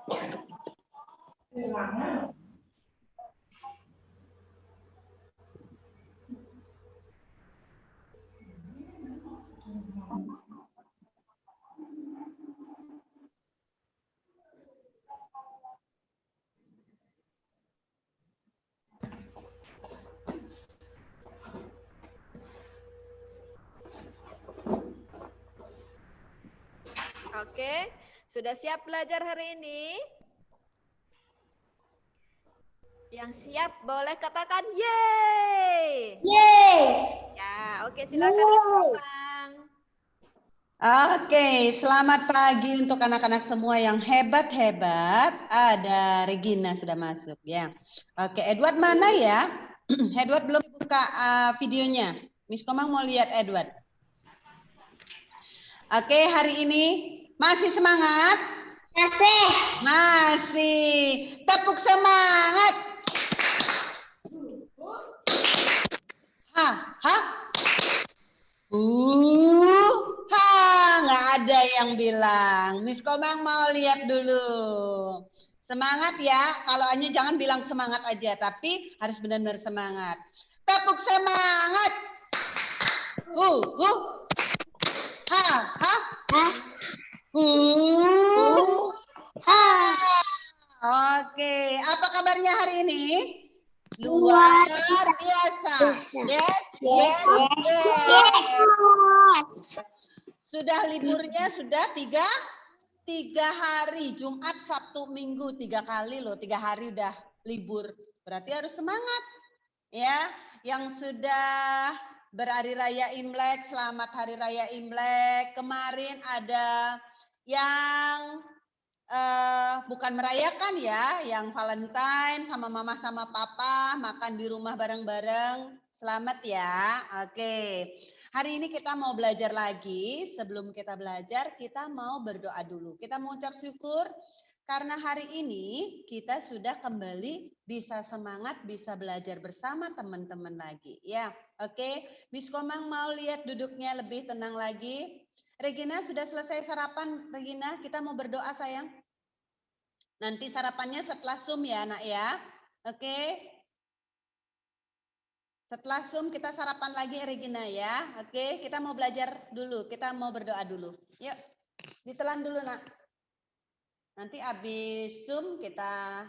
Oke, sudah siap belajar hari ini? Yang siap boleh katakan yeay. Yeay. Ya, oke silakan Miss Komang. Oke, selamat pagi untuk anak-anak semua yang hebat-hebat. Ada Regina sudah masuk ya. Oke, Edward mana ya? Edward belum buka videonya. Miss Komang mau lihat Edward. Oke, hari ini masih semangat? Masih. Masih. Tepuk semangat. Ha, ha. Ha, nggak ada yang bilang. Miss Komang mau lihat dulu. Semangat ya. Kalau hanya jangan bilang semangat aja, tapi harus benar-benar semangat. Tepuk semangat. Ha, ha. Ha. Oke, apa kabarnya hari ini? Luar biasa. Yes. Sudah liburnya sudah tiga hari, Jumat, Sabtu, Minggu, 3 kali loh, 3 hari udah libur. Berarti harus semangat ya. Yang sudah berhari raya Imlek, selamat hari raya Imlek. Kemarin ada yang bukan merayakan ya, yang Valentine sama mama sama papa makan di rumah bareng-bareng. Selamat ya. Oke. Hari ini kita mau belajar lagi. Sebelum kita belajar, kita mau berdoa dulu. Kita mau ucap syukur karena hari ini kita sudah kembali bisa semangat, bisa belajar bersama teman-teman lagi. Ya, oke. Miss Komang mau lihat duduknya lebih tenang lagi. Regina sudah selesai sarapan, Regina? Kita mau berdoa sayang. Nanti sarapannya setelah Zoom ya nak ya. Oke. Setelah Zoom kita sarapan lagi Regina ya. Oke, kita mau belajar dulu. Kita mau berdoa dulu. Yuk, ditelan dulu nak. Nanti habis Zoom kita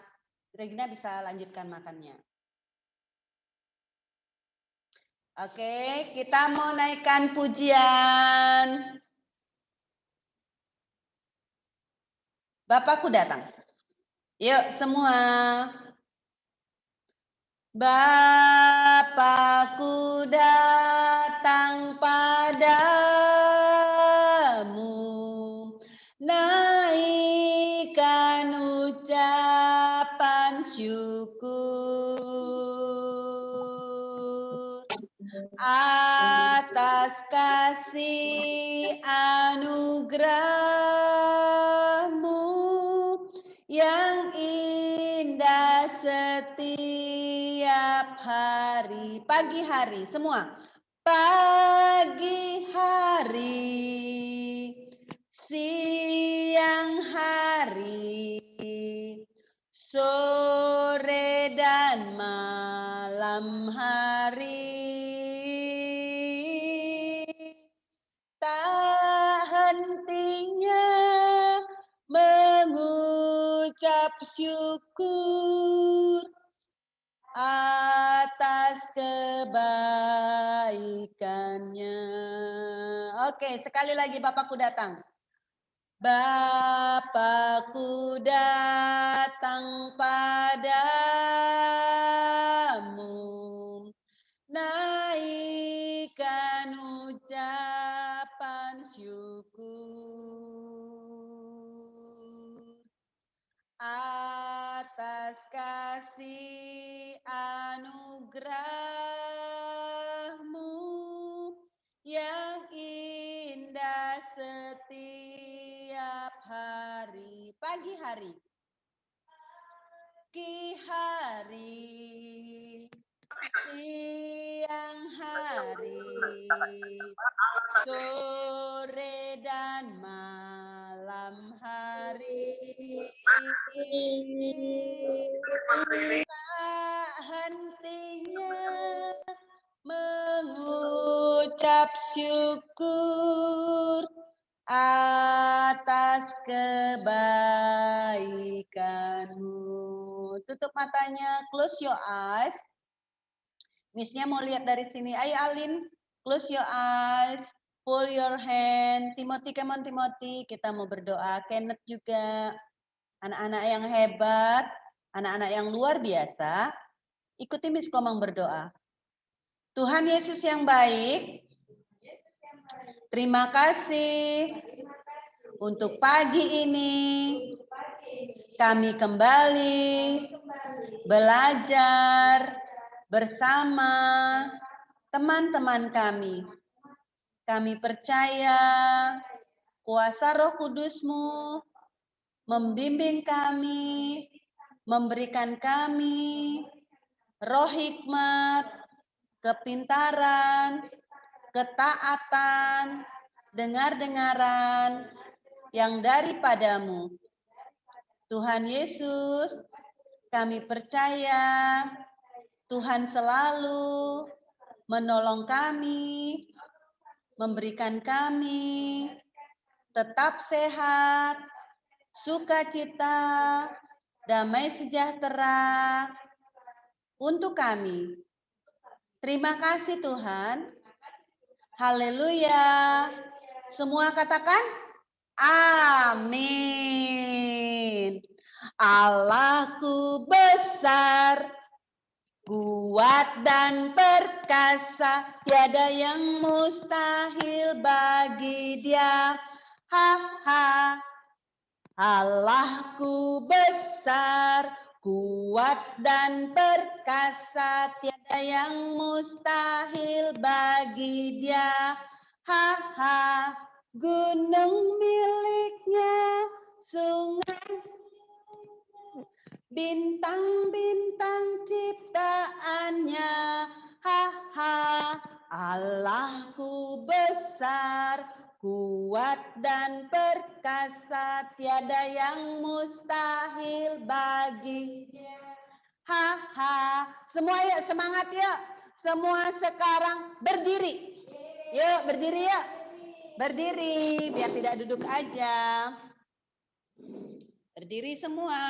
Regina bisa lanjutkan makannya. Oke, kita mau naikkan pujian. Bapakku datang. Yuk semua. Bapakku datang padamu, naikkan ucapan syukur atas kasih anugerahmu yang indah setiap hari. Pagi hari semua. Pagi hari, siang hari, sore dan malam hari. Tak hentinya mengucap syukur atas kebaikannya. Oke, sekali lagi Bapakku datang. Bapakku datang padamu, naikkan ucapan syukur atas kasih anugerahmu yang indah setiap hari. Pagi hari, pagi hari, siang hari, sore dan malam hari. Tak hentinya mengucap syukur atas kebaikanmu. Tutup matanya, close your eyes. Miss-nya mau lihat dari sini. Ayo Alin, close your eyes, pull your hand. Timothy, come on Timothy, kita mau berdoa. Kenneth juga, anak-anak yang hebat, anak-anak yang luar biasa. Ikuti Miss Komang berdoa. Tuhan Yesus yang baik, terima kasih untuk pagi ini. Kami kembali belajar bersama teman-teman kami. Kami percaya kuasa Roh Kudus-Mu membimbing kami, memberikan kami roh hikmat, kepintaran, ketaatan, dengar-dengaran yang daripadamu. Tuhan Yesus, kami percaya Tuhan selalu menolong kami, memberikan kami tetap sehat, sukacita, damai sejahtera untuk kami. Terima kasih Tuhan. Haleluya. Semua katakan amin. Allahku besar, kuat dan perkasa, tiada yang mustahil bagi Dia. Ha ha. Allahku besar, kuat dan perkasa, tiada yang mustahil bagi Dia. Ha ha. Gunung miliknya, sungai, bintang-bintang ciptaannya. Ha ha. Allahku besar, kuat dan perkasa, tiada yang mustahil bagi Dia. Ha ha. Semua yuk semangat yuk. Semua sekarang berdiri. Yuk berdiri yuk. Berdiri biar tidak duduk aja. Berdiri semua.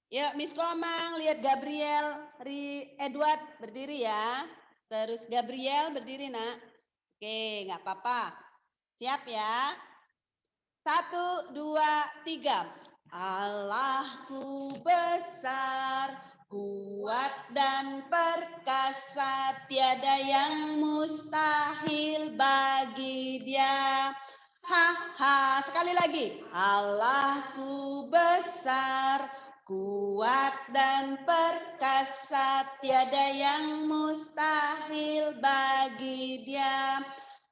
Yuk Miss Komang, lihat Gabriel, Edward berdiri ya. Terus Gabriel berdiri nak. Oke, nggak apa-apa. Siap ya. 1, 2, 3. Allahku besar, kuat dan perkasa, tiada yang mustahil bagi Dia. Ha ha. Sekali lagi. Allahku besar, kuat dan perkasa, tiada yang mustahil bagi Dia.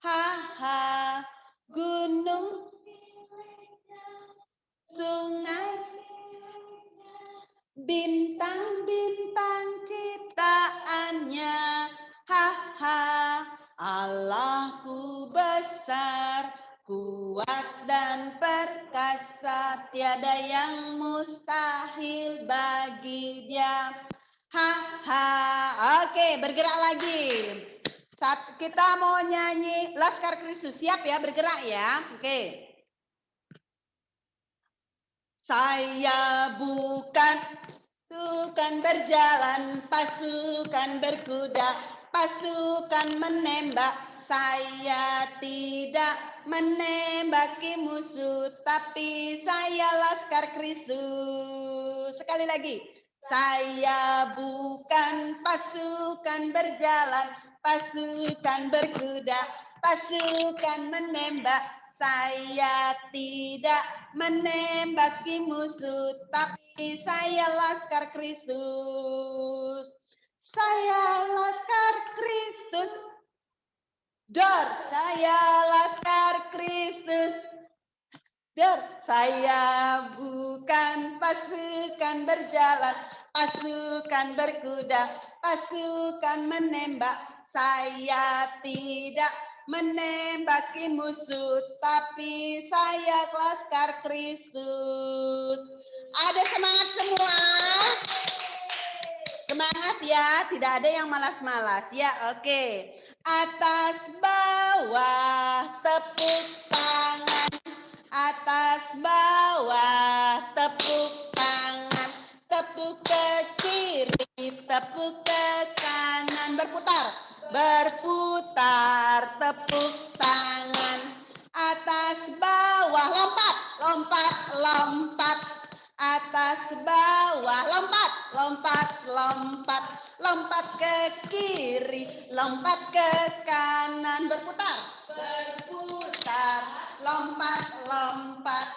Ha ha. Gunung, sungai, bintang-bintang ciptaannya. Ha ha. Allahku besar, kuat dan perkasa, tiada yang mustahil bagi Dia. Ha ha. Oke, bergerak lagi. Saat kita mau nyanyi Laskar Kristus, siap ya, bergerak ya. Oke. Saya bukan pasukan berjalan, pasukan berkuda, pasukan menembak. Saya tidak menembaki musuh, tapi saya Laskar Kristus. Sekali lagi. Saya bukan pasukan berjalan, pasukan berkuda, pasukan menembak. Saya tidak menembaki musuh, tapi saya Laskar Kristus. Saya Laskar Kristus. Dor, saya Laskar Kristus. Dor, saya bukan pasukan berjalan, pasukan berkuda, pasukan menembak. Saya tidak menembaki musuh, tapi saya Laskar Kristus. Ada semangat semua? Semangat ya, tidak ada yang malas-malas ya. Oke. Atas bawah tepuk tangan. Atas bawah tepuk tangan. Tepuk ke kiri, tepuk ke kanan. Berputar. Berputar, tepuk tangan. Atas bawah, lompat, lompat, lompat. Atas bawah, lompat, lompat, lompat. Lompat ke kiri, lompat ke kanan. Berputar, berputar. Lompat, lompat.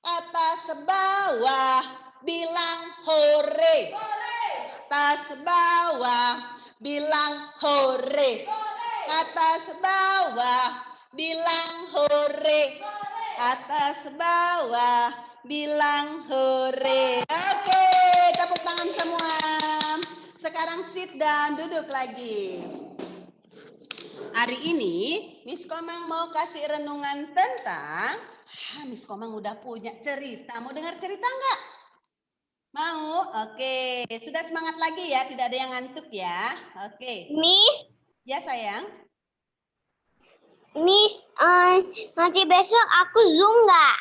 Atas bawah, bilang hore. Atas bawah, bilang hore. Atas bawah, bilang hore. Atas bawah, bilang hore. Oke, tepuk tangan semua. Sekarang sit down, duduk lagi. Hari ini Miss Komang mau kasih renungan tentang, Miss Komang udah punya cerita. Mau dengar cerita nggak? Mau? Oke. Sudah semangat lagi ya, tidak ada yang ngantuk ya. Oke. Miss, Ya sayang. Miss, nanti besok aku Zoom nggak?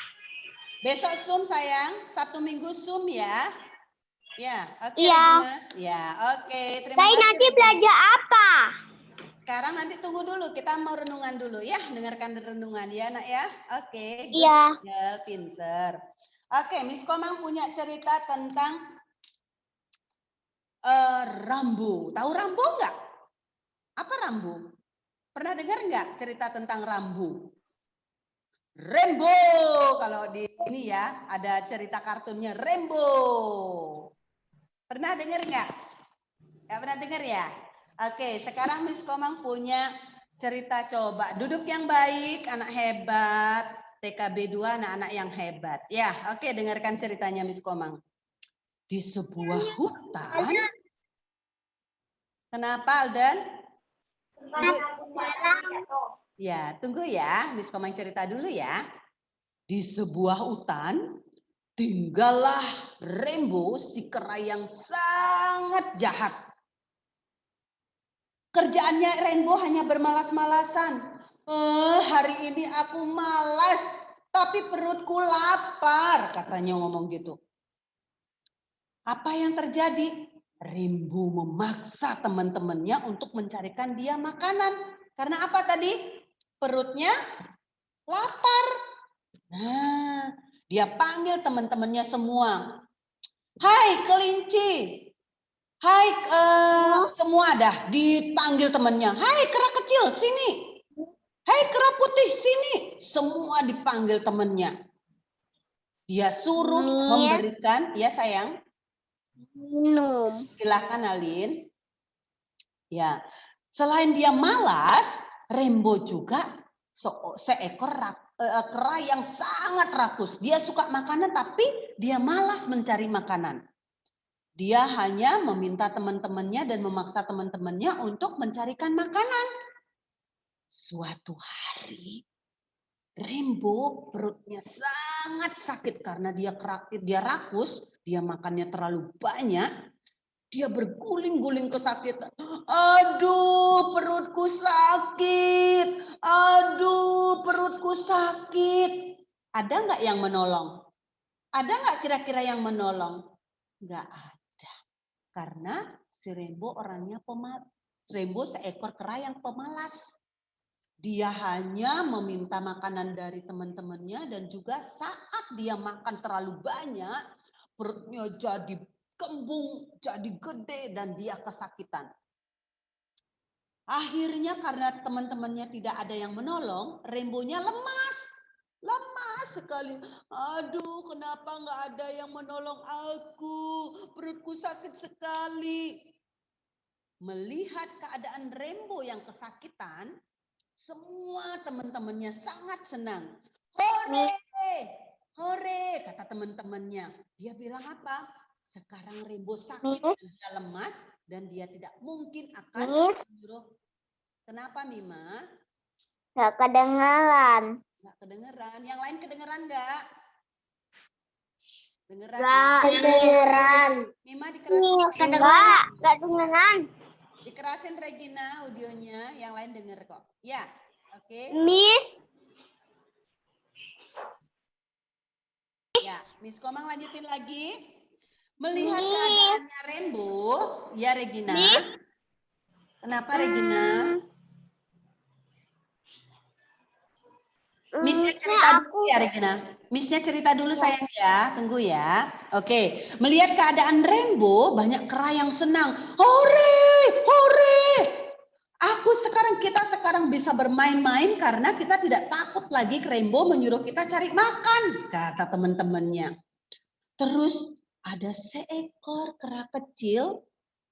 Besok Zoom sayang, Sabtu Minggu Zoom ya. Ya, oke. Iya. Regina. Ya, oke. Terima Saya kasih. nanti Regina. belajar apa? Sekarang nanti tunggu dulu, kita mau renungan dulu ya, dengarkan renungan ya nak ya. Oke. Iya. Ya, pinter. Oke, Miss Komang punya cerita tentang rambu. Tahu rambu nggak? Apa rambu? Pernah dengar nggak cerita tentang rambu? Rembo, kalau di ini ya, ada cerita kartunnya Rembo. Pernah dengar nggak? Nggak pernah dengar ya? Oke, sekarang Miss Komang punya cerita, coba. Duduk yang baik, anak hebat. TKB 2, anak-anak yang hebat. Ya, oke, dengarkan ceritanya Miss Komang. Di sebuah hutan. Kenapa, Alden? Ya, tunggu ya. Miss Komang cerita dulu ya. Di sebuah hutan, tinggallah Rembo, si kera yang sangat jahat. Kerjaannya Rembo hanya bermalas-malasan. Hari ini aku malas, tapi perutku lapar, katanya ngomong gitu. Apa yang terjadi? Rembo memaksa teman-temannya untuk mencarikan dia makanan. Karena apa tadi? Perutnya lapar. Nah, dia panggil teman-temannya semua. Hai kelinci. Hai semua dah dipanggil temannya. Hai kera kecil sini. Hai kera putih sini. Semua dipanggil temannya. Dia suruh memberikan, ya sayang. Minum. Silahkan Alin. Ya, selain dia malas, Rembo juga seekor kera yang sangat rakus. Dia suka makanan tapi dia malas mencari makanan. Dia hanya meminta teman-temannya dan memaksa teman-temannya untuk mencarikan makanan. Suatu hari, Rembo perutnya sangat sakit karena dia rakus, dia makannya terlalu banyak. Dia berguling-guling kesakitan. Aduh, perutku sakit. Aduh, perutku sakit. Ada nggak yang menolong? Ada nggak kira-kira yang menolong? Nggak ada. Karena si Rembo orangnya pemalas. Rembo seekor kera yang pemalas. Dia hanya meminta makanan dari teman-temannya dan juga saat dia makan terlalu banyak, perutnya jadi kembung, jadi gede dan dia kesakitan. Akhirnya karena teman-temannya tidak ada yang menolong, Rembonya lemas. Lemas sekali. Aduh, kenapa nggak ada yang menolong aku? Perutku sakit sekali. Melihat keadaan Rembo yang kesakitan, semua teman-temannya sangat senang. Hore! Hore! Kata teman-temannya. Dia bilang apa? Sekarang Rembo sakit dan dia lemas dan dia tidak mungkin akan menyuruh. Kenapa Mima? Nggak kedengaran. Nggak kedengeran. Yang lain kedengeran nggak? Dengeran. Nggak Kedengeran. Mima dikerasin. Nggak kedengaran. Dikerasin Regina audionya, yang lain denger kok. Ya, oke. Miss, Ya, Miss Komang lanjutin lagi. Melihat keadaannya Rainbow, ya Regina. Kenapa Regina? Missnya cerita dulu ya Regina. Missnya cerita dulu sayang ya, tunggu ya. Oke, melihat keadaan Rainbow, banyak kera yang senang. Hore, hore. Kita sekarang bisa bermain-main karena kita tidak takut lagi Rainbow menyuruh kita cari makan, kata teman-temannya. Terus ada seekor kera kecil,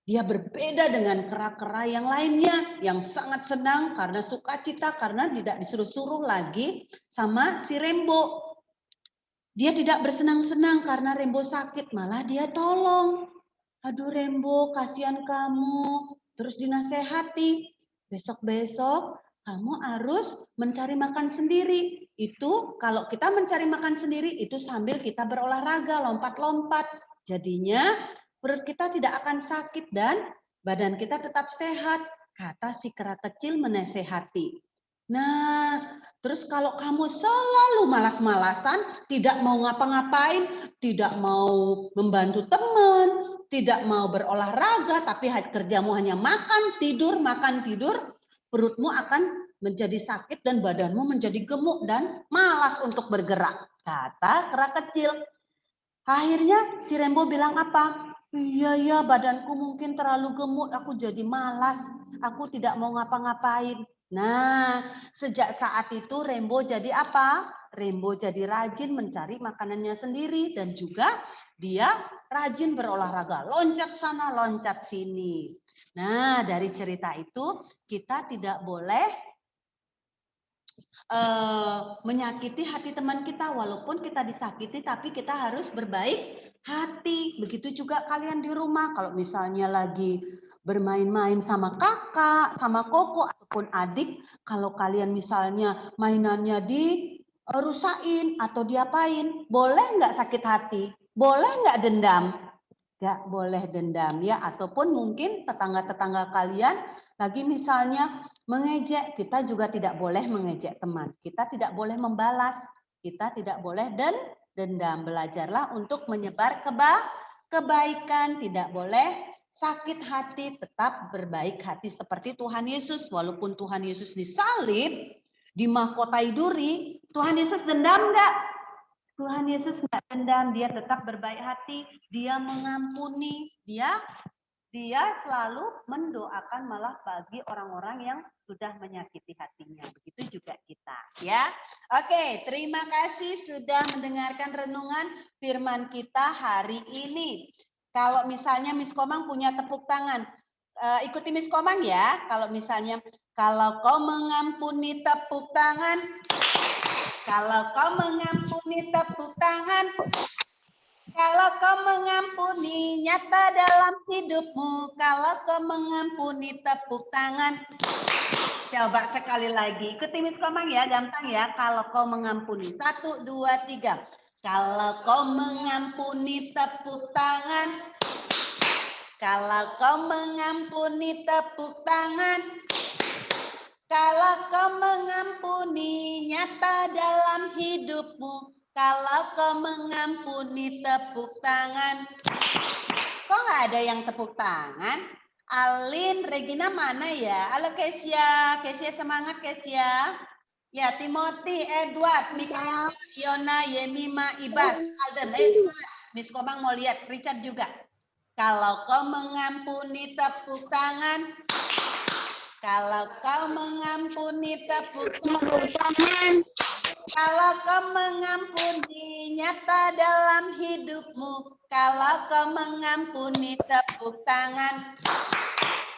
dia berbeda dengan kera-kera yang lainnya yang sangat senang karena sukacita karena tidak disuruh-suruh lagi sama si Rainbow. Dia tidak bersenang-senang karena Rainbow sakit, malah dia tolong. Aduh Rainbow, kasihan kamu. Terus dinasehati, besok-besok kamu harus mencari makan sendiri. Itu kalau kita mencari makan sendiri itu sambil kita berolahraga, lompat-lompat. Jadinya perut kita tidak akan sakit dan badan kita tetap sehat, kata si kera kecil menasehati. Nah, terus kalau kamu selalu malas-malasan, tidak mau ngapa-ngapain, tidak mau membantu teman, tidak mau berolahraga, tapi kerjamu hanya makan, tidur, perutmu akan menjadi sakit dan badanmu menjadi gemuk dan malas untuk bergerak, kata kera kecil. Akhirnya si Rainbow bilang apa? Iya ya, badanku mungkin terlalu gemuk, aku jadi malas, aku tidak mau ngapa-ngapain. Nah, sejak saat itu Rainbow jadi apa? Rainbow jadi rajin mencari makanannya sendiri dan juga dia rajin berolahraga, loncat sana, loncat sini. Nah, dari cerita itu kita tidak boleh menyakiti hati teman kita, walaupun kita disakiti tapi kita harus berbaik hati. Begitu juga kalian di rumah, kalau misalnya lagi bermain-main sama kakak, sama koko ataupun adik, kalau kalian misalnya mainannya dirusain atau diapain, boleh nggak sakit hati? Boleh nggak dendam? Nggak boleh dendam ya, ataupun mungkin tetangga-tetangga kalian lagi misalnya mengejek, kita juga tidak boleh mengejek teman. Kita tidak boleh membalas, kita tidak boleh dendam. Belajarlah untuk menyebar kebaikan, tidak boleh sakit hati, tetap berbaik hati seperti Tuhan Yesus. Walaupun Tuhan Yesus disalib, dimahkotai duri, Tuhan Yesus dendam nggak? Tuhan Yesus nggak dendam, dia tetap berbaik hati, dia mengampuni, dia selalu mendoakan malah bagi orang-orang yang sudah menyakiti hatinya. Begitu juga kita, ya. Oke, terima kasih sudah mendengarkan renungan firman kita hari ini. Kalau misalnya Miss Komang punya tepuk tangan, ikuti Miss Komang ya. Kalau misalnya, kalau kau mengampuni tepuk tangan, kalau kau mengampuni tepuk tangan, kalau kau mengampuni nyata dalam hidupmu, kalau kau mengampuni tepuk tangan. Coba sekali lagi, ikuti Miss Komang ya, gampang ya. Kalau kau mengampuni, 1, 2, 3. Kalau kau mengampuni tepuk tangan, kalau kau mengampuni tepuk tangan, kalau kau mengampuni nyata dalam hidupmu, kalau kau mengampuni tepuk tangan. Kok nggak ada yang tepuk tangan? Alin, Regina mana ya? Halo Kesia, Kesia semangat Kesia. Ya, Timothy, Edward, Mikael, Yona, Yemima, Ibas, Alden. Ayo semangat. Miss Komang mau lihat, Richard juga. Kalau kau mengampuni tepuk tangan, kalau kau mengampuni tepuk tangan, kalau kau mengampuni nyata dalam hidupmu, kalau kau mengampuni tepuk tangan.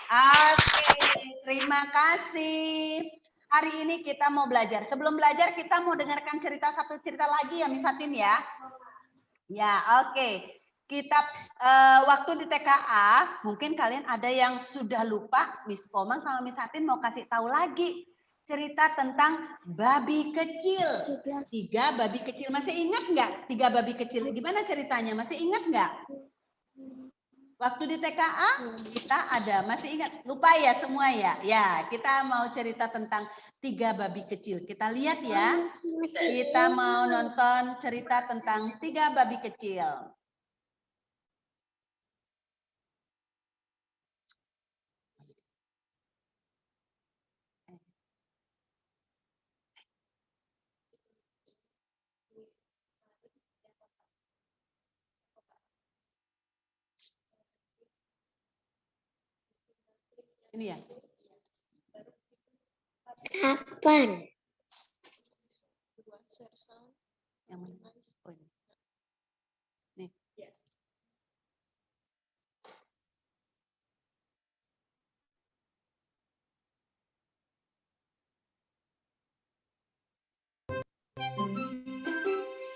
Oke, terima kasih. Hari ini kita mau belajar. Sebelum belajar kita mau dengarkan satu cerita lagi ya Miss Satin ya. Ya, oke. Kita waktu di TKA, mungkin kalian ada yang sudah lupa, Miss Komang sama Miss Satin mau kasih tahu lagi. cerita tentang babi kecil. 3 babi kecil. Masih ingat nggak 3 babi kecil? Gimana ceritanya? Masih ingat nggak? Waktu di TKA kita ada. Masih ingat? Lupa ya semua ya? Ya, kita mau cerita tentang 3 babi kecil. Kita lihat ya. Kita mau nonton cerita tentang 3 babi kecil. Ini ya. Kapan? Yang mana? Oh, ini. Nih.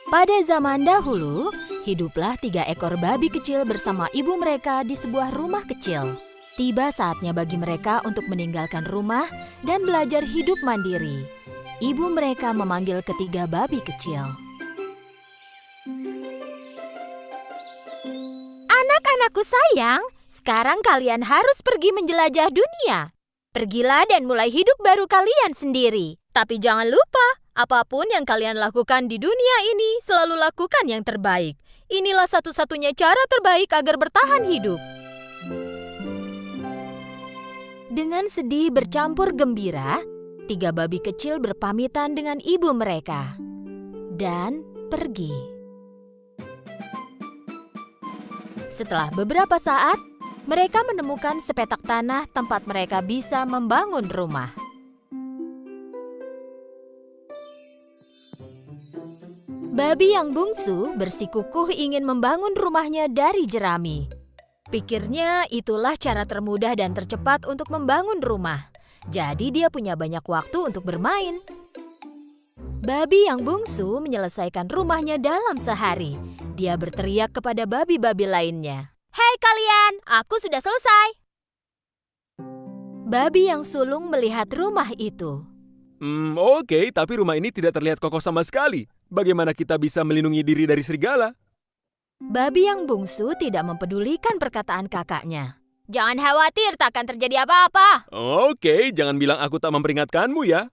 Pada zaman dahulu, hiduplah 3 ekor babi kecil bersama ibu mereka di sebuah rumah kecil. Tiba saatnya bagi mereka untuk meninggalkan rumah dan belajar hidup mandiri. Ibu mereka memanggil ketiga babi kecil. Anak-anakku sayang, sekarang kalian harus pergi menjelajah dunia. Pergilah dan mulai hidup baru kalian sendiri. Tapi jangan lupa, apapun yang kalian lakukan di dunia ini, selalu lakukan yang terbaik. Inilah satu-satunya cara terbaik agar bertahan hidup. Dengan sedih bercampur gembira, 3 babi kecil berpamitan dengan ibu mereka dan pergi. Setelah beberapa saat, mereka menemukan sepetak tanah tempat mereka bisa membangun rumah. Babi yang bungsu bersikukuh ingin membangun rumahnya dari jerami. Pikirnya itulah cara termudah dan tercepat untuk membangun rumah. Jadi dia punya banyak waktu untuk bermain. Babi yang bungsu menyelesaikan rumahnya dalam sehari. Dia berteriak kepada babi-babi lainnya. "Hei kalian, aku sudah selesai." Babi yang sulung melihat rumah itu. Oke, tapi rumah ini tidak terlihat kokoh sama sekali. Bagaimana kita bisa melindungi diri dari serigala? Babi yang bungsu tidak mempedulikan perkataan kakaknya. "Jangan khawatir, takkan terjadi apa-apa." Oke, jangan bilang aku tak memperingatkanmu ya.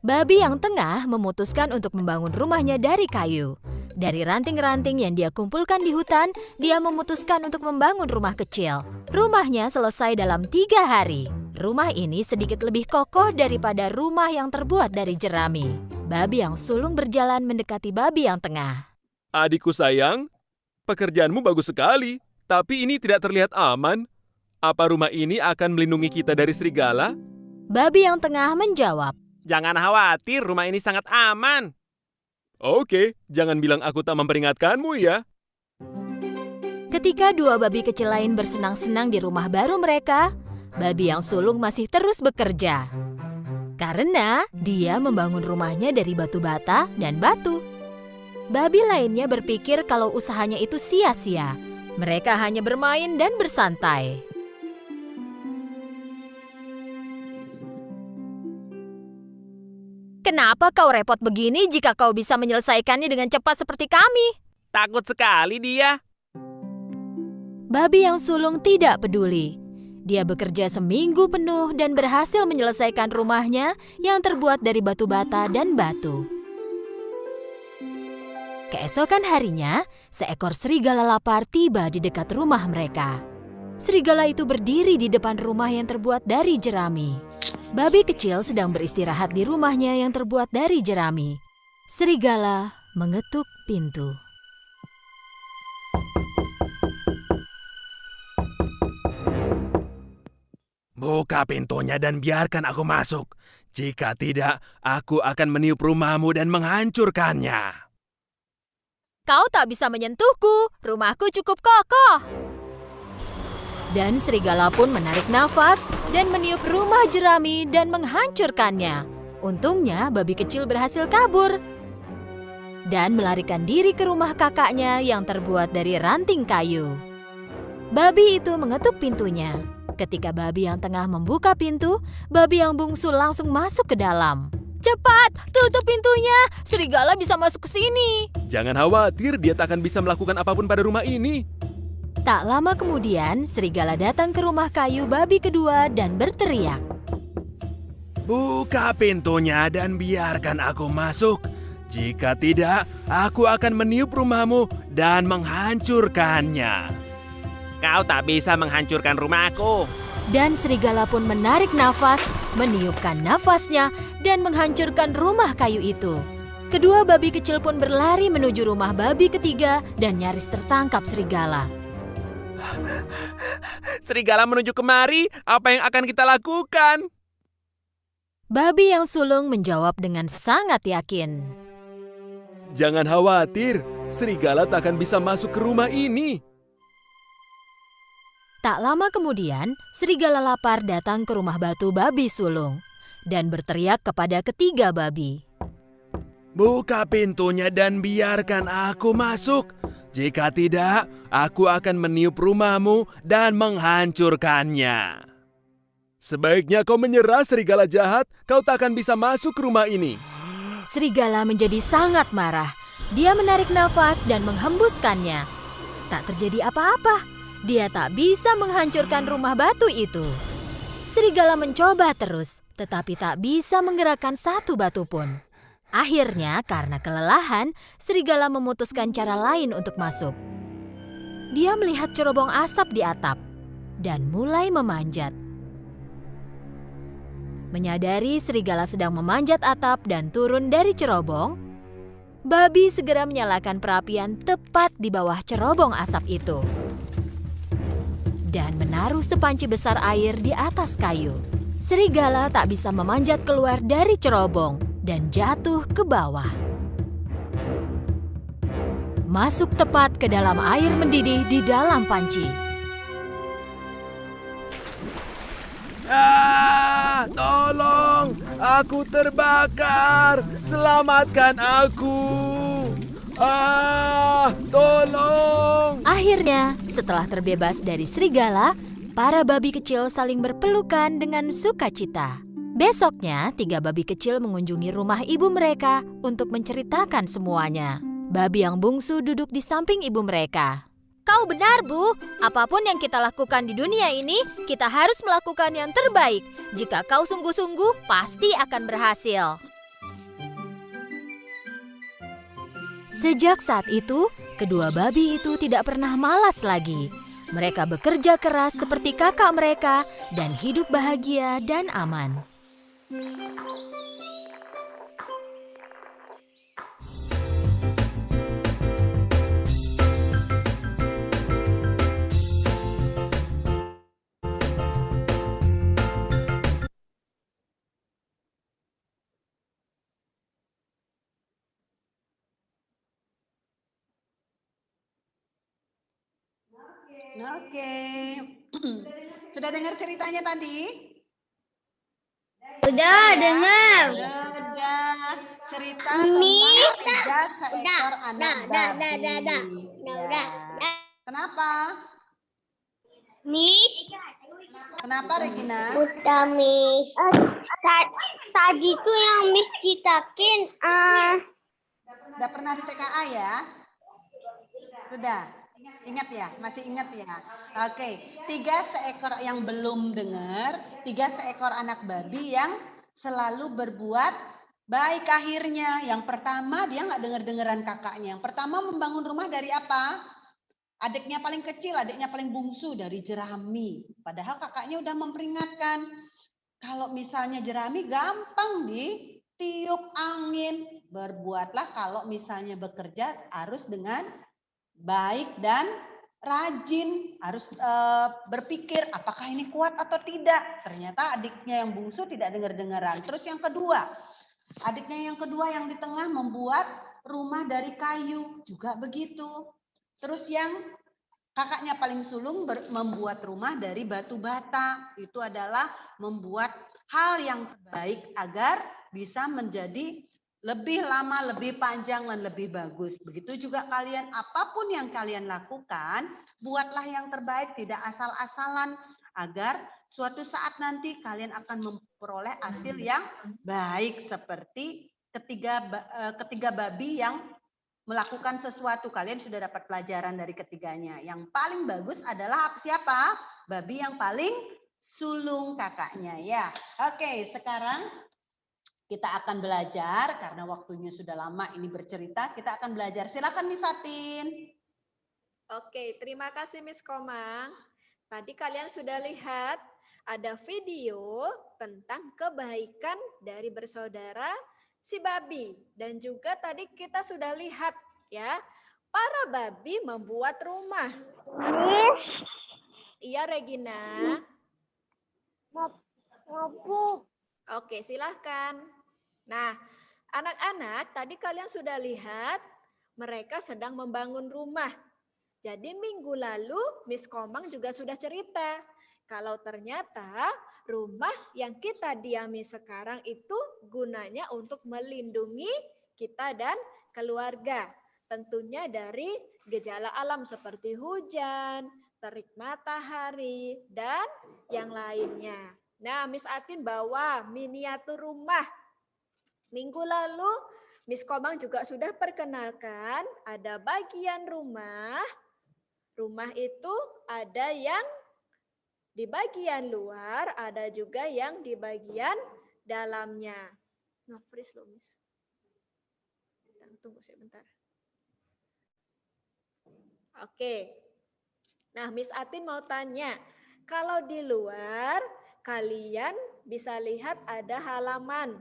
Babi yang tengah memutuskan untuk membangun rumahnya dari kayu. Dari ranting-ranting yang dia kumpulkan di hutan, dia memutuskan untuk membangun rumah kecil. Rumahnya selesai dalam 3 hari. Rumah ini sedikit lebih kokoh daripada rumah yang terbuat dari jerami. Babi yang sulung berjalan mendekati babi yang tengah. Adikku sayang, pekerjaanmu bagus sekali, tapi ini tidak terlihat aman. Apa rumah ini akan melindungi kita dari serigala? Babi yang tengah menjawab. Jangan khawatir, rumah ini sangat aman. Oke, jangan bilang aku tak memperingatkanmu ya. Ketika 2 babi kecil lain bersenang-senang di rumah baru mereka, babi yang sulung masih terus bekerja. Karena dia membangun rumahnya dari batu bata dan batu. Babi lainnya berpikir kalau usahanya itu sia-sia. Mereka hanya bermain dan bersantai. Kenapa kau repot begini jika kau bisa menyelesaikannya dengan cepat seperti kami? Takut sekali dia. Babi yang sulung tidak peduli. Dia bekerja seminggu penuh dan berhasil menyelesaikan rumahnya yang terbuat dari batu bata dan batu. Keesokan harinya, seekor serigala lapar tiba di dekat rumah mereka. Serigala itu berdiri di depan rumah yang terbuat dari jerami. Babi kecil sedang beristirahat di rumahnya yang terbuat dari jerami. Serigala mengetuk pintu. Buka pintunya dan biarkan aku masuk. Jika tidak, aku akan meniup rumahmu dan menghancurkannya. Kau tak bisa menyentuhku, rumahku cukup kokoh. Dan serigala pun menarik nafas dan meniup rumah jerami dan menghancurkannya. Untungnya babi kecil berhasil kabur dan melarikan diri ke rumah kakaknya yang terbuat dari ranting kayu. Babi itu mengetuk pintunya. Ketika babi yang tengah membuka pintu, babi yang bungsu langsung masuk ke dalam. Cepat, tutup pintunya. Serigala bisa masuk ke sini. Jangan khawatir, dia tak akan bisa melakukan apapun pada rumah ini. Tak lama kemudian, serigala datang ke rumah kayu babi kedua dan berteriak. Buka pintunya dan biarkan aku masuk. Jika tidak, aku akan meniup rumahmu dan menghancurkannya. Kau tak bisa menghancurkan rumahku. Dan serigala pun menarik nafas, meniupkan nafasnya, dan menghancurkan rumah kayu itu. Kedua babi kecil pun berlari menuju rumah babi ketiga dan nyaris tertangkap serigala. Serigala menuju kemari, apa yang akan kita lakukan? Babi yang sulung menjawab dengan sangat yakin. Jangan khawatir, serigala tak akan bisa masuk ke rumah ini. Tak lama kemudian, serigala lapar datang ke rumah batu babi sulung dan berteriak kepada ketiga babi. Buka pintunya dan biarkan aku masuk. Jika tidak, aku akan meniup rumahmu dan menghancurkannya. Sebaiknya kau menyerah, serigala jahat. Kau tak akan bisa masuk ke rumah ini. Serigala menjadi sangat marah. Dia menarik nafas dan menghembuskannya. Tak terjadi apa-apa. Dia tak bisa menghancurkan rumah batu itu. Serigala mencoba terus, tetapi tak bisa menggerakkan satu batu pun. Akhirnya, karena kelelahan, serigala memutuskan cara lain untuk masuk. Dia melihat cerobong asap di atap dan mulai memanjat. Menyadari serigala sedang memanjat atap dan turun dari cerobong, babi segera menyalakan perapian tepat di bawah cerobong asap itu dan menaruh sepanci besar air di atas kayu. Serigala tak bisa memanjat keluar dari cerobong dan jatuh ke bawah. Masuk tepat ke dalam air mendidih di dalam panci. Tolong, aku terbakar. Selamatkan aku. Tolong. Akhirnya, setelah terbebas dari serigala, para babi kecil saling berpelukan dengan sukacita. Besoknya, 3 babi kecil mengunjungi rumah ibu mereka untuk menceritakan semuanya. Babi yang bungsu duduk di samping ibu mereka. Kau benar, Bu. Apapun yang kita lakukan di dunia ini, kita harus melakukan yang terbaik. Jika kau sungguh-sungguh, pasti akan berhasil. Sejak saat itu, kedua babi itu tidak pernah malas lagi. Mereka bekerja keras seperti kakak mereka dan hidup bahagia dan aman. Oke. Sudah dengar ceritanya tadi? Udah dengar. Sudah. Cerita Miss, tentang 3 seekor anak babi. udah. Ya. Kenapa? Miss, Kenapa Regina? udah Miss. Tadi tuh yang Miss citakin, Udah pernah di TKA ya? Sudah. Ingat ya? Masih ingat ya? Oke. 3 seekor yang belum dengar, 3 seekor anak babi yang selalu berbuat baik akhirnya. Yang pertama dia nggak dengar-dengaran kakaknya. Yang pertama membangun rumah dari apa? Adiknya paling kecil, adiknya paling bungsu dari jerami. Padahal kakaknya udah memperingatkan. Kalau misalnya jerami gampang ditiup angin. Berbuatlah kalau misalnya bekerja harus dengan baik dan rajin. Harus berpikir apakah ini kuat atau tidak. Ternyata adiknya yang bungsu tidak dengar-dengaran. Terus yang kedua, adiknya yang kedua yang di tengah membuat rumah dari kayu. Juga begitu. Terus yang kakaknya paling sulung membuat rumah dari batu bata. Itu adalah membuat hal yang baik agar bisa menjadi lebih lama, lebih panjang, dan lebih bagus. Begitu juga kalian, apapun yang kalian lakukan, buatlah yang terbaik, tidak asal-asalan. agar suatu saat nanti kalian akan memperoleh hasil yang baik seperti ketiga babi yang melakukan sesuatu. Kalian sudah dapat pelajaran dari ketiganya. Yang paling bagus adalah siapa? Babi yang paling sulung kakaknya ya. Oke, sekarang kita akan belajar karena waktunya sudah lama ini bercerita. Kita akan belajar. Silakan Miss Fatin. Oke, terima kasih Miss Komang. Tadi kalian sudah lihat ada video tentang kebaikan dari bersaudara si babi. Dan juga tadi kita sudah lihat ya, para babi membuat rumah. Iya Regina. Ngapuk. Oke, silahkan. Nah, anak-anak tadi kalian sudah lihat mereka sedang membangun rumah. Jadi minggu lalu Miss Komang juga sudah cerita kalau ternyata rumah yang kita diami sekarang itu gunanya untuk melindungi kita dan keluarga. Tentunya dari gejala alam seperti hujan, terik matahari, dan yang lainnya. Nah, Miss Atin bawa miniatur rumah. Minggu lalu Miss Komang juga sudah perkenalkan ada bagian rumah. Rumah itu ada yang di bagian luar, ada juga yang di bagian dalamnya. Nge-freeze loh, Miss. Tunggu sebentar. Oke. Nah, Miss Atin mau tanya, kalau di luar kalian bisa lihat ada halaman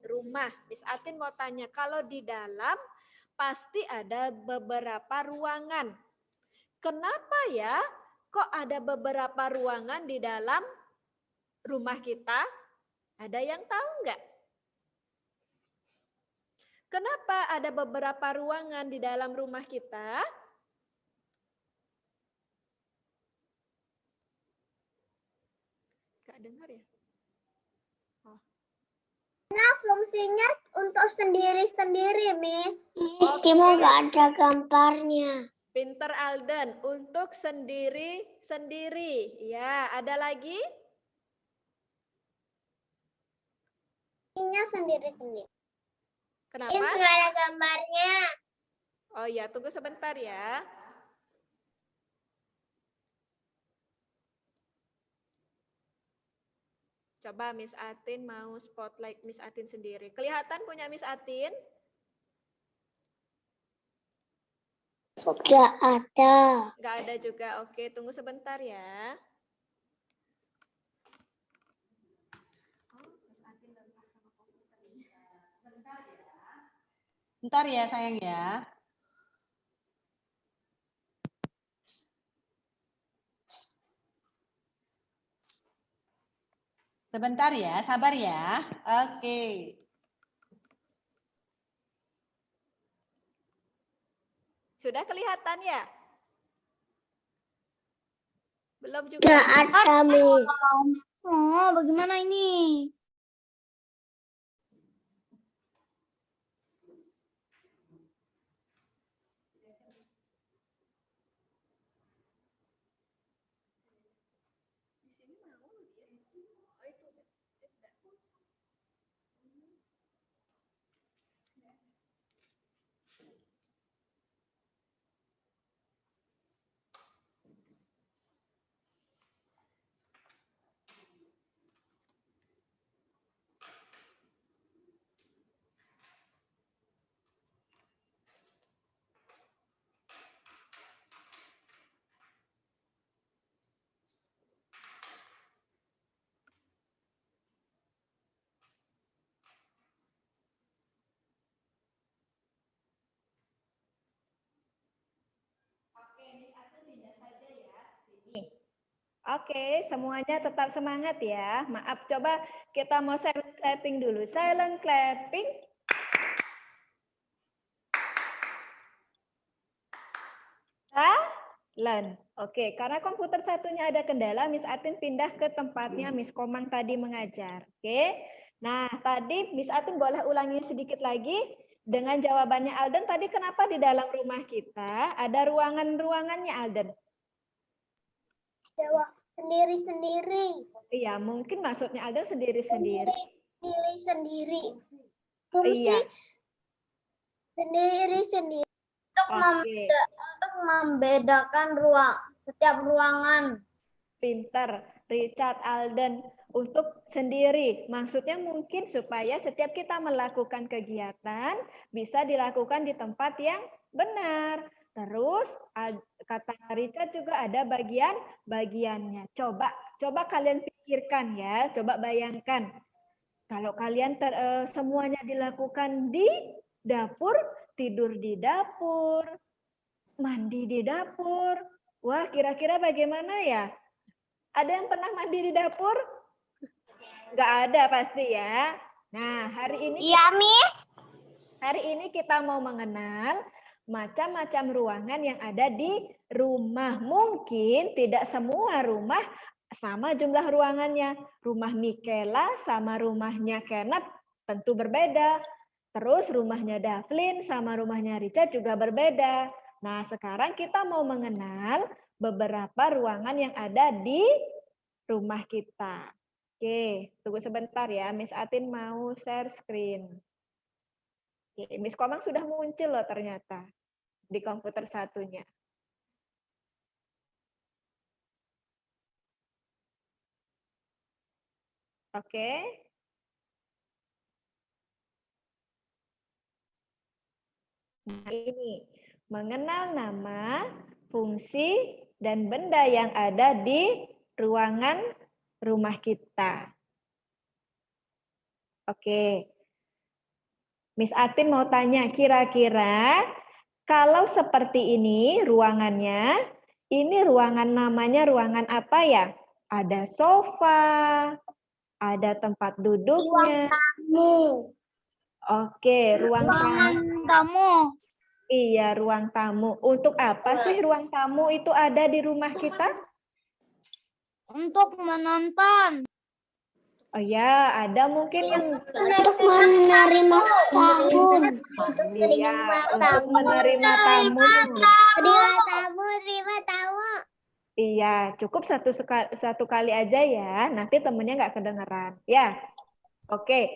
rumah. Miss Atin mau tanya, kalau di dalam pasti ada beberapa ruangan. Kenapa ya kok ada beberapa ruangan di dalam rumah kita? Ada yang tahu nggak? Kenapa ada beberapa ruangan di dalam rumah kita? Nggak dengar ya? Nah, fungsinya untuk sendiri-sendiri, Miss. Cuma nggak ada gambarnya. Pinter Alden, untuk sendiri-sendiri. Ya, ada lagi? Fungsinya sendiri-sendiri. Kenapa? Ini nggak ada gambarnya. Oh ya, tunggu sebentar ya. Coba Miss Atin mau spotlight Miss Atin sendiri. Kelihatan punya Miss Atin? Nggak ada. Nggak ada juga. Oke, tunggu sebentar ya. Bentar ya sayang ya. Sebentar ya, sabar ya. Oke. Sudah kelihatan ya? Belum juga. Nggak ada, Miss. Oh, bagaimana ini? Oke, semuanya tetap semangat ya. Maaf, coba kita mau silent clapping dulu. Silent clapping. Silent. Oke, karena komputer satunya ada kendala, Miss Atin pindah ke tempatnya Miss Komang tadi mengajar. Oke. Nah, tadi Miss Atin boleh ulangi sedikit lagi dengan jawabannya Alden. Tadi kenapa di dalam rumah kita ada ruangan-ruangannya Alden? Sendiri-sendiri. Iya, mungkin maksudnya Alden sendiri-sendiri. Sendiri-sendiri. Fungsi Iya, sendiri-sendiri. oke. Untuk membedakan setiap ruangan. Pinter, Richard Alden untuk sendiri. Maksudnya mungkin supaya setiap kita melakukan kegiatan bisa dilakukan di tempat yang benar. Terus kata Richard juga ada bagian-bagiannya. Coba kalian pikirkan ya, coba bayangkan. Kalau kalian semuanya dilakukan di dapur, tidur di dapur, mandi di dapur. Wah, kira-kira bagaimana ya? Ada yang pernah mandi di dapur? Nggak ada pasti ya. Nah, Iya, Mi. hari ini kita mau mengenal macam-macam ruangan yang ada di rumah. Mungkin tidak semua rumah sama jumlah ruangannya. Rumah Michaela sama rumahnya Kenneth tentu berbeda. Terus rumahnya Davlin sama rumahnya Richard juga berbeda. Nah, sekarang kita mau mengenal beberapa ruangan yang ada di rumah kita. Oke, tunggu sebentar ya. Miss Atin mau share screen. Oke, Miss Komang sudah muncul loh ternyata di komputer satunya. Oke. Nah, ini mengenal nama, fungsi, dan benda yang ada di ruangan rumah kita. Oke. Miss Atin mau tanya, kira-kira kalau seperti ini ruangannya, ini ruangan namanya ruangan apa ya? Ada sofa, ada tempat duduknya. Tamu. Oke, ruang tamu. Tamu. Iya, ruang tamu. Untuk apa sih ruang tamu itu ada di rumah kita? Untuk menonton. Oh ya, ada mungkin yang Untuk menerima tamu. iya, untuk menerima tamu. Terima tamu. Iya, cukup satu kali aja ya. Nanti temennya nggak kedengeran. Ya, oke.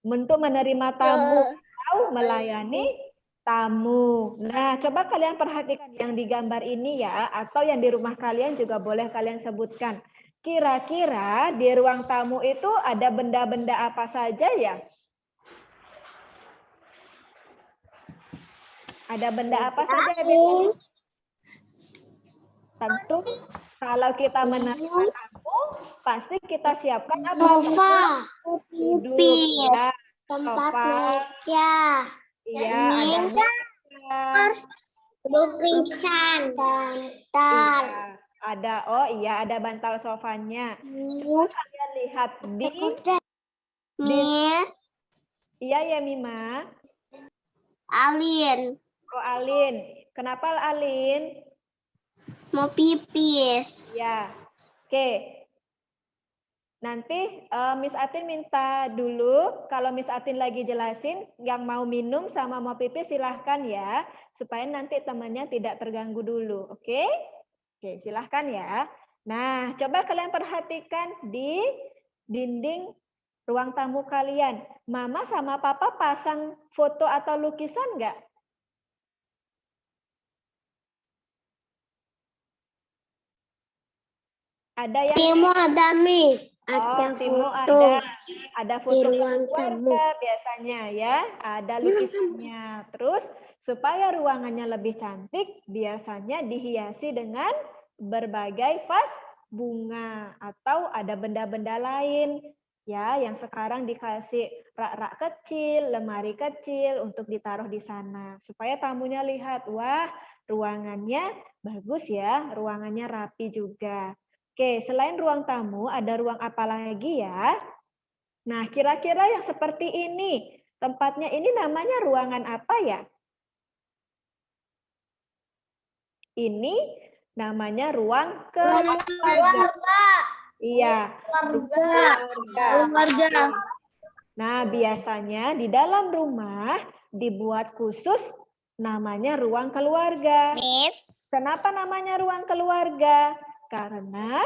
Untuk menerima tamu atau melayani tamu. Nah, coba kalian perhatikan yang di gambar ini ya, atau yang di rumah kalian juga boleh kalian sebutkan. Kira-kira di ruang tamu itu ada benda-benda apa saja ya? Ada benda apa saja? Tentu kalau kita menerima tamu, pasti kita siapkan apa? Sofa. Duduk, ya. Tempat Sofa. meja. Iya, ada meja. Lukisan. Bantal. Iya, ada bantal sofanya. Coba kalian lihat di Miss iya ya Mima. Alin. Oh Alin, kenapa Alin? Mau pipis. Ya, oke. Nanti Miss Atin minta dulu, kalau Miss Atin lagi jelasin, yang mau minum sama mau pipis silahkan ya, supaya nanti temannya tidak terganggu dulu, oke? Oke, silahkan ya. Nah, coba kalian perhatikan di dinding ruang tamu kalian. Mama sama Papa pasang foto atau lukisan nggak? Ada yang Timo ada Miss. Ada Timo foto. ada foto ruang keluarga biasanya ya, ada lukisannya. Terus supaya ruangannya lebih cantik, biasanya dihiasi dengan berbagai vas bunga atau ada benda-benda lain ya yang sekarang dikasih rak-rak kecil, lemari kecil untuk ditaruh di sana supaya tamunya lihat, wah, ruangannya bagus ya, ruangannya rapi juga. Oke, selain ruang tamu, ada ruang apa lagi ya? Nah, kira-kira yang seperti ini, tempatnya ini namanya ruangan apa ya? Ini namanya ruang keluarga. Iya, Keluarga. Nah, biasanya di dalam rumah dibuat khusus namanya ruang keluarga. Miss. Kenapa namanya ruang keluarga? Karena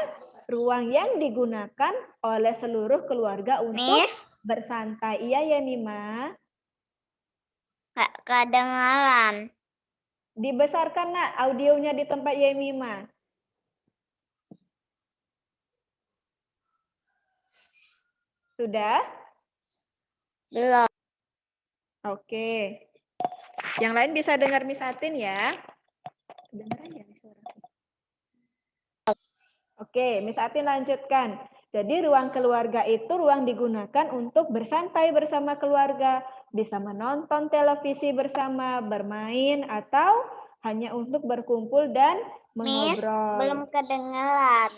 ruang yang digunakan oleh seluruh keluarga untuk Miss, bersantai. Iya ya Mima. gak kedengaran. Dibesarkan nak audionya di tempat Yemima. Sudah? Belum. Oke. Yang lain bisa dengar Miss Atin ya. Kedengaran ya suara? Oke, Miss Atin lanjutkan. Jadi ruang keluarga itu ruang digunakan untuk bersantai bersama keluarga, bisa menonton televisi bersama, bermain, atau hanya untuk berkumpul dan Miss, mengobrol. belum kedengaran.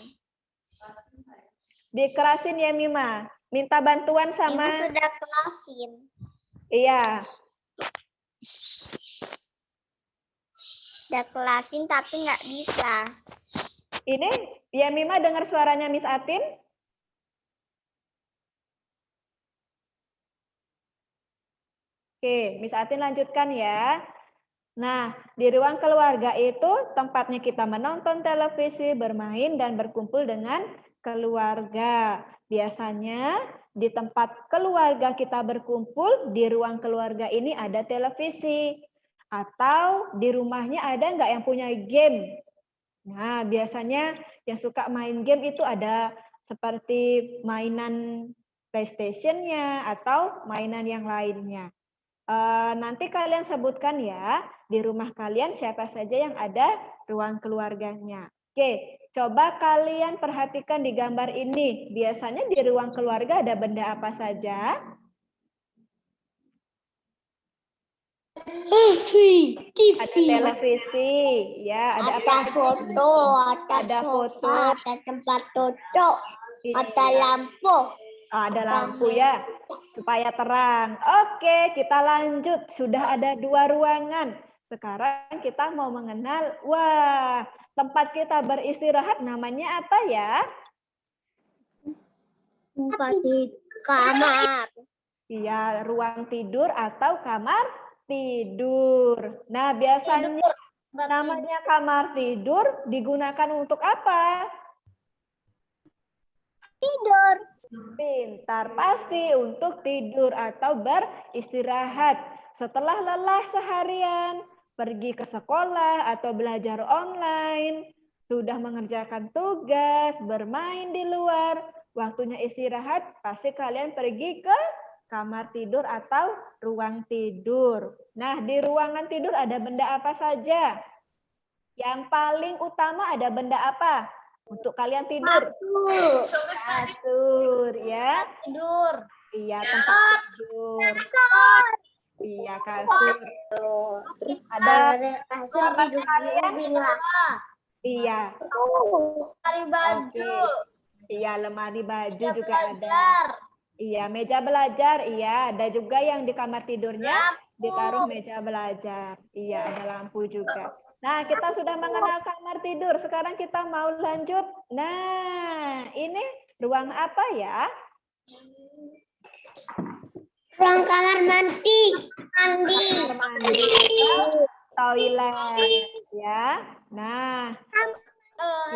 Dikerasin ya Mima. Minta bantuan Ibu sama. sudah closing. Iya. Udah kelasin tapi nggak bisa. Ini ya Mima dengar suaranya Miss Atin? Oke, Miss Atin lanjutkan ya. Nah, di ruang keluarga itu tempatnya kita menonton televisi, bermain, dan berkumpul dengan keluarga. Biasanya di tempat keluarga kita berkumpul, di ruang keluarga ini ada televisi. Atau di rumahnya ada nggak yang punya game? Nah, biasanya yang suka main game itu ada seperti mainan PlayStation-nya atau mainan yang lainnya. Nanti kalian sebutkan ya, di rumah kalian siapa saja yang ada ruang keluarganya. Oke, coba kalian perhatikan di gambar ini. Biasanya di ruang keluarga ada benda apa saja? Ada televisi, ya. Ada apa? Ada foto, Ada foto. ada tempat cocok, Iya. ada lampu. Ada lampu ya, supaya terang. Oke, kita lanjut. Sudah ada 2 ruangan. Sekarang kita mau mengenal, wah, tempat kita beristirahat namanya apa ya? Tempat di kamar. Iya, ruang tidur atau kamar tidur. Nah, biasanya namanya kamar tidur digunakan untuk apa? Tidur. Pintar, pasti untuk tidur atau beristirahat. Setelah lelah seharian, pergi ke sekolah atau belajar online, sudah mengerjakan tugas, bermain di luar, waktunya istirahat, pasti kalian pergi ke kamar tidur atau ruang tidur. Nah, di ruangan tidur ada benda apa saja? Yang paling utama ada benda apa? Untuk kalian tidur. Kasur ya. Tidur. Iya, tempat tidur. Iya, kasur. Terus ada kasur tidur kalian. iya. Lemari baju. Iya, lemari baju juga ada. Iya, meja belajar. Iya, ada juga yang di kamar tidurnya ditaruh meja belajar. Iya, ada lampu juga. Nah, kita sudah mengenal kamar tidur. Sekarang kita mau lanjut. Nah, ini ruang apa ya? Ruang kamar mandi. Kamar mandi. Toilet ya. Nah,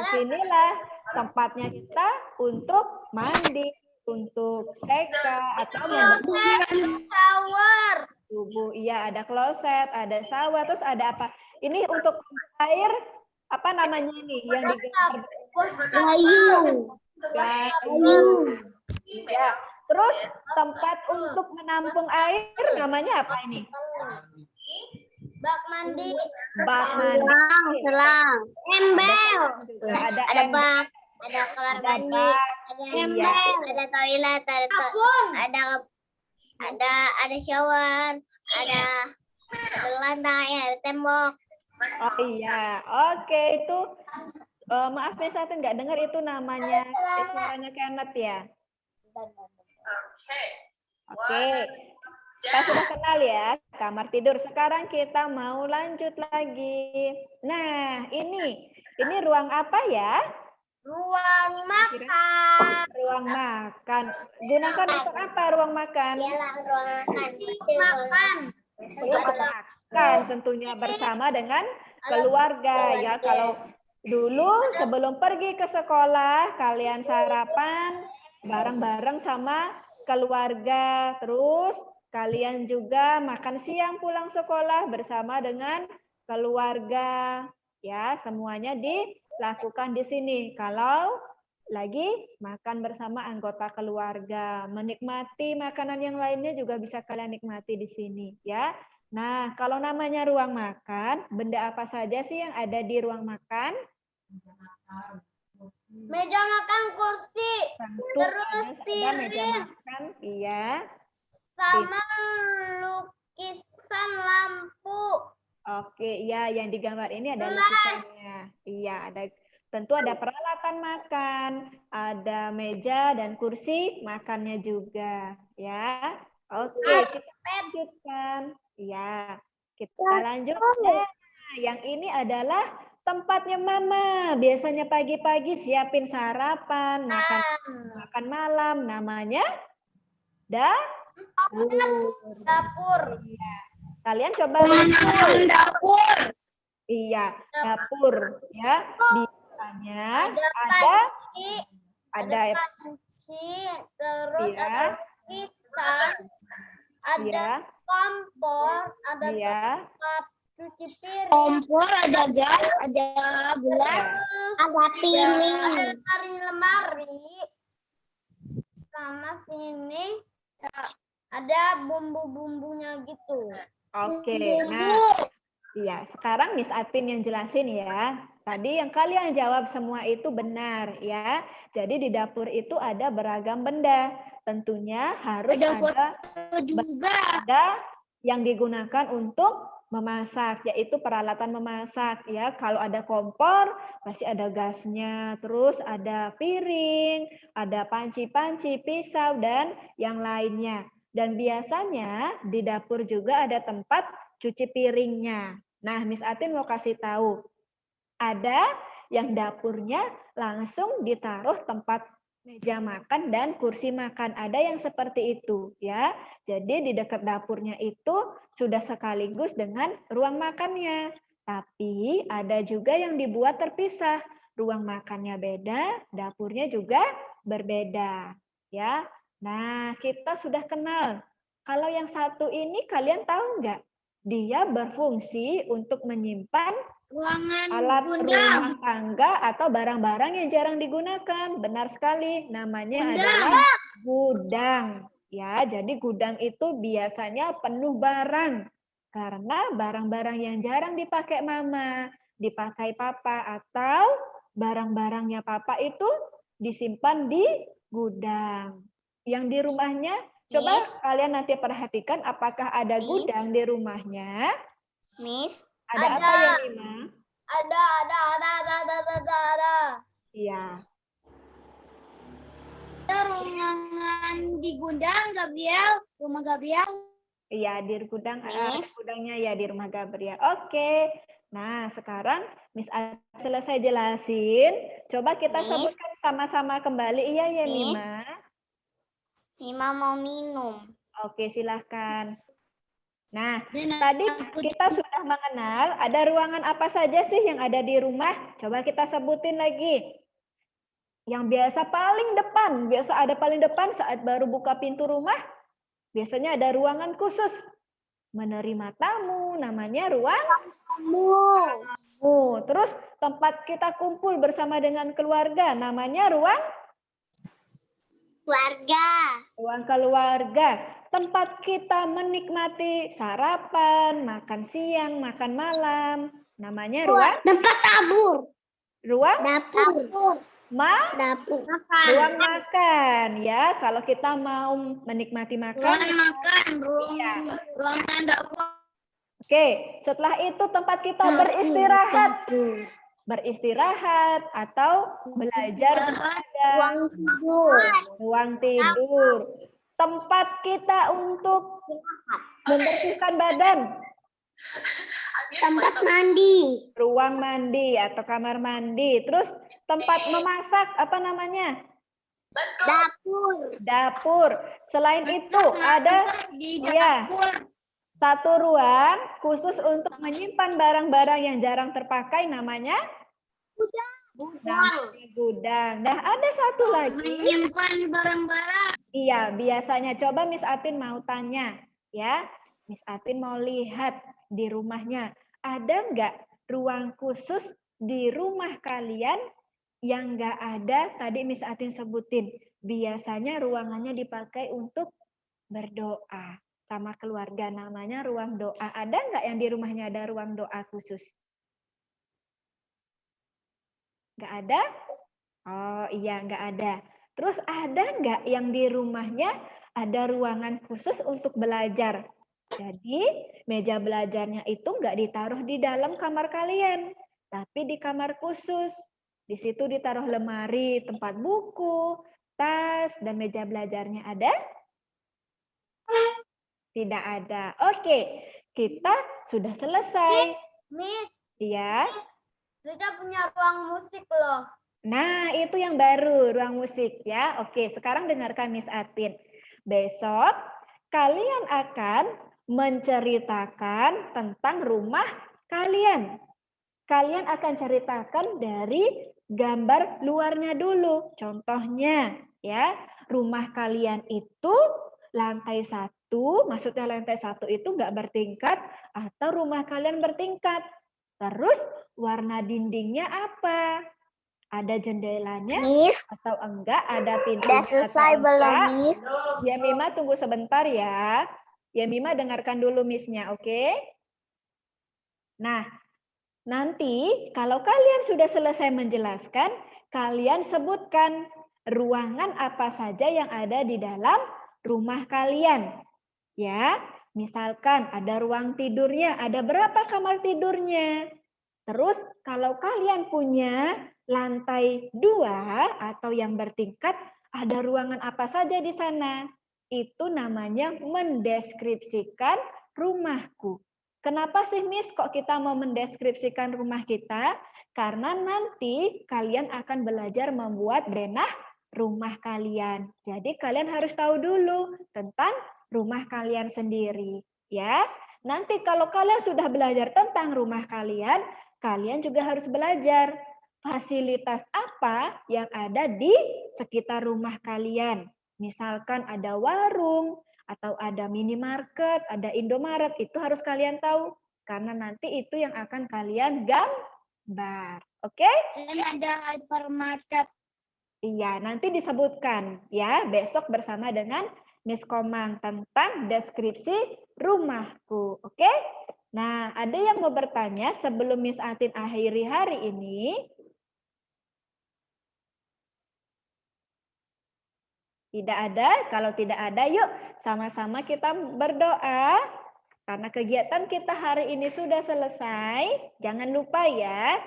disinilah tempatnya kita untuk mandi, untuk seka atau membersihkan Shower. tubuh. Iya, ada kloset, ada shower, terus ada apa? Ini untuk air apa namanya ini yang digambar? Gayung. Gayung. Ya. Terus tempat untuk menampung air namanya apa ini? Bak mandi. Bak mandi. Selang. Embel. Ada Ada ember, bak. Ada kamar ada mandi. bak. Ada Iya. embel. Ada toilet. Ada shower. Ada lantai. Ada tembok. Oh iya, oke itu maaf ya saya nggak dengar itu namanya suaranya Kenneth ya. Oke, kita sudah kenal ya kamar tidur. Sekarang kita mau lanjut lagi. Nah ini ruang apa ya? Ruang makan. Ruang makan. Gunakan untuk apa ruang makan? Iyalah ruang makan. Makan. Untuk makan tentunya bersama dengan keluarga ya. Kalau Dulu sebelum pergi ke sekolah, kalian sarapan bareng-bareng sama keluarga. Terus kalian juga makan siang pulang sekolah bersama dengan keluarga. Ya, semuanya dilakukan di sini. Kalau lagi makan bersama anggota keluarga, menikmati makanan yang lainnya juga bisa kalian nikmati di sini, ya. Nah, kalau namanya ruang makan, benda apa saja sih yang ada di ruang makan? Meja makan, kursi, Tentu terus ada meja piring, makan, iya. sama lukisan lampu. Oke, ya yang digambar ini ada Gelas. lukisannya. Iya, tentu ada peralatan makan, ada meja dan kursi makannya juga, ya. Oke, kita lanjutkan. Ya, kita lanjut. Nah, yang ini adalah tempatnya Mama. Biasanya pagi-pagi siapin sarapan, makan malam. Namanya Dapur. Iya. Kalian coba lihat. Dapur. Iya, dapur ya. Biasanya ada panci, terus ya, ada lukisan, ada ya, kompor, ada ya. tempat cuci piring. Kompor, ada gas, ada gelas, ada piring, lemari. Sama sini ada bumbu-bumbunya gitu. Oke, nah, iya. Sekarang Miss Atin yang jelasin ya. Tadi yang kalian jawab semua itu benar ya. Jadi di dapur itu ada beragam benda. Tentunya harus ada yang digunakan untuk memasak, yaitu peralatan memasak ya. Kalau ada kompor, pasti ada gasnya. Terus ada piring, ada panci-panci, pisau dan yang lainnya. Dan biasanya di dapur juga ada tempat cuci piringnya. Nah, Miss Atin mau kasih tahu. Ada yang dapurnya langsung ditaruh tempat meja makan dan kursi makan. Ada yang seperti itu ya. Jadi di dekat dapurnya itu sudah sekaligus dengan ruang makannya. Tapi ada juga yang dibuat terpisah. Ruang makannya beda, dapurnya juga berbeda ya. Nah, kita sudah kenal. Kalau yang satu ini kalian tahu nggak? Dia berfungsi untuk menyimpan alat rumah tangga atau barang-barang yang jarang digunakan. Benar sekali, namanya adalah gudang. Ya, jadi gudang itu biasanya penuh barang. Karena barang-barang yang jarang dipakai Mama, dipakai Papa, atau barang-barangnya Papa itu disimpan di gudang. Yang di rumahnya, coba kalian nanti perhatikan apakah ada gudang di rumahnya. Miss, Ada apa ya, Mima? Ada. Iya. Ada ruangan di gudang, Gabriel. Rumah Gabriel. Iya, di gudang. Gudangnya ya di rumah Gabriel. Oke. Nah, sekarang Miss selesai jelasin. Coba kita sebutkan sama-sama kembali. Iya ya, Mima. Mima mau minum. Oke, silahkan. Nah, tadi kita sudah mengenal ada ruangan apa saja sih yang ada di rumah. Coba kita sebutin lagi. Yang biasa paling depan saat baru buka pintu rumah, biasanya ada ruangan khusus. Menerima tamu, namanya ruang tamu. Terus tempat kita kumpul bersama dengan keluarga, namanya ruang keluarga. Tempat kita menikmati sarapan, makan siang, makan malam, namanya ruang Dapur. ruang makan ya. Kalau kita mau menikmati makan, Ruangan dapur. Oke, setelah itu tempat kita beristirahat atau belajar beribadah. Ruang tidur. Tempat kita untuk membersihkan badan. Tempat mandi. Ruang mandi atau kamar mandi. Terus tempat memasak, apa namanya? Dapur. Selain itu ada satu ruang khusus untuk menyimpan barang-barang yang jarang terpakai, namanya Namaste gudang. Nah, ada satu lagi. Menyimpan barang-barang. Iya, biasanya coba Miss Atin mau tanya, ya. Miss Atin mau lihat di rumahnya, ada nggak ruang khusus di rumah kalian yang nggak ada? Tadi Miss Atin sebutin, biasanya ruangannya dipakai untuk berdoa sama keluarga, namanya ruang doa. Ada nggak yang di rumahnya ada ruang doa khusus? Nggak ada? Oh iya, nggak ada. Terus ada nggak yang di rumahnya ada ruangan khusus untuk belajar? Jadi meja belajarnya itu nggak ditaruh di dalam kamar kalian, tapi di kamar khusus. Di situ ditaruh lemari, tempat buku, tas, dan meja belajarnya ada? Tidak ada. Oke, kita sudah selesai. Miss, Iya. kita punya ruang musik loh. Nah, itu yang baru, ruang musik ya. Oke, sekarang dengarkan Miss Atin. Besok kalian akan menceritakan tentang rumah kalian. Kalian akan ceritakan dari gambar luarnya dulu. Contohnya ya, rumah kalian itu lantai 1, maksudnya lantai 1 itu nggak bertingkat atau rumah kalian bertingkat. Terus warna dindingnya apa? Ada jendelanya Miss, atau enggak? Ada pintu udah selesai belum, Miss? Ya Mima tunggu sebentar ya. Ya Mima dengarkan dulu Miss-nya, oke? Nah, nanti kalau kalian sudah selesai menjelaskan, kalian sebutkan ruangan apa saja yang ada di dalam rumah kalian. Ya, misalkan ada ruang tidurnya, ada berapa kamar tidurnya? Terus kalau kalian punya lantai 2 atau yang bertingkat, ada ruangan apa saja di sana? Itu namanya mendeskripsikan rumahku. Kenapa sih Miss kok kita mau mendeskripsikan rumah kita? Karena nanti kalian akan belajar membuat denah rumah kalian. Jadi kalian harus tahu dulu tentang rumah kalian sendiri, ya. Nanti kalau kalian sudah belajar tentang rumah kalian, kalian juga harus belajar fasilitas apa yang ada di sekitar rumah kalian. Misalkan ada warung, atau ada minimarket, ada Indomaret, itu harus kalian tahu. Karena nanti itu yang akan kalian gambar. Oke? Dan ada hypermarket. Iya, nanti disebutkan ya besok bersama dengan Miss Komang tentang deskripsi rumahku. Oke? Nah, ada yang mau bertanya sebelum Miss Atin akhiri hari ini? Tidak ada? Kalau tidak ada, yuk sama-sama kita berdoa. Karena kegiatan kita hari ini sudah selesai. Jangan lupa ya,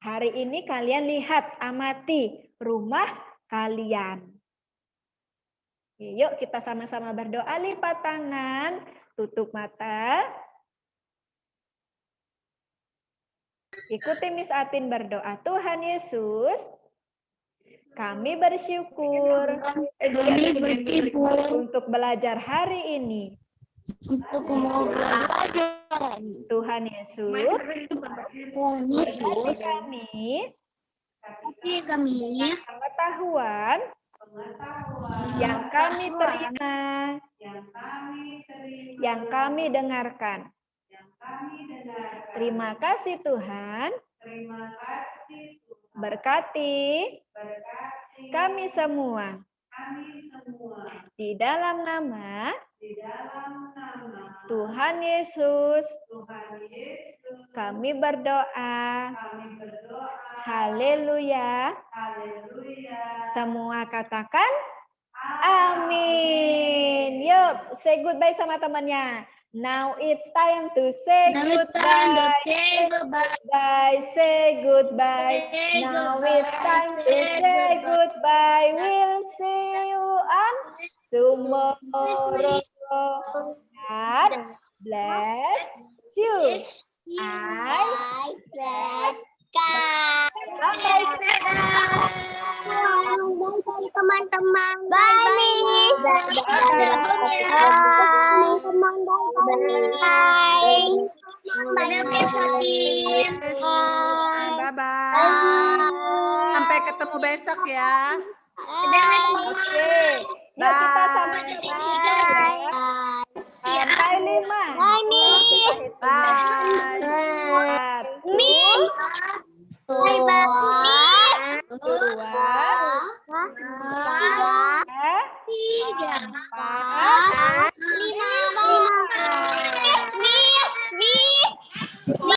hari ini kalian lihat, amati rumah kalian. Yuk kita sama-sama berdoa, lipat tangan, tutup mata. Ikuti Miss Atin berdoa. Tuhan Yesus, kami bersyukur untuk belajar hari ini. Untuk mau belajar. Tuhan Yesus, berkati kami pengetahuan yang kami terima, yang kami dengarkan. Terima kasih Tuhan. Berkati kami semua. Di dalam nama Tuhan Yesus, kami berdoa. Haleluya. Semua katakan amin. Yuk, say goodbye sama temannya. Now it's time to say goodbye. Say goodbye. Now it's time to say goodbye. We'll see you on tomorrow. God bless you. Teman-teman. Bye. Teman-teman. Bye-bye. ketemu besok ya. Oke. Yuk kita sama-sama ya. Sampai 5. Tiga, empat, lima.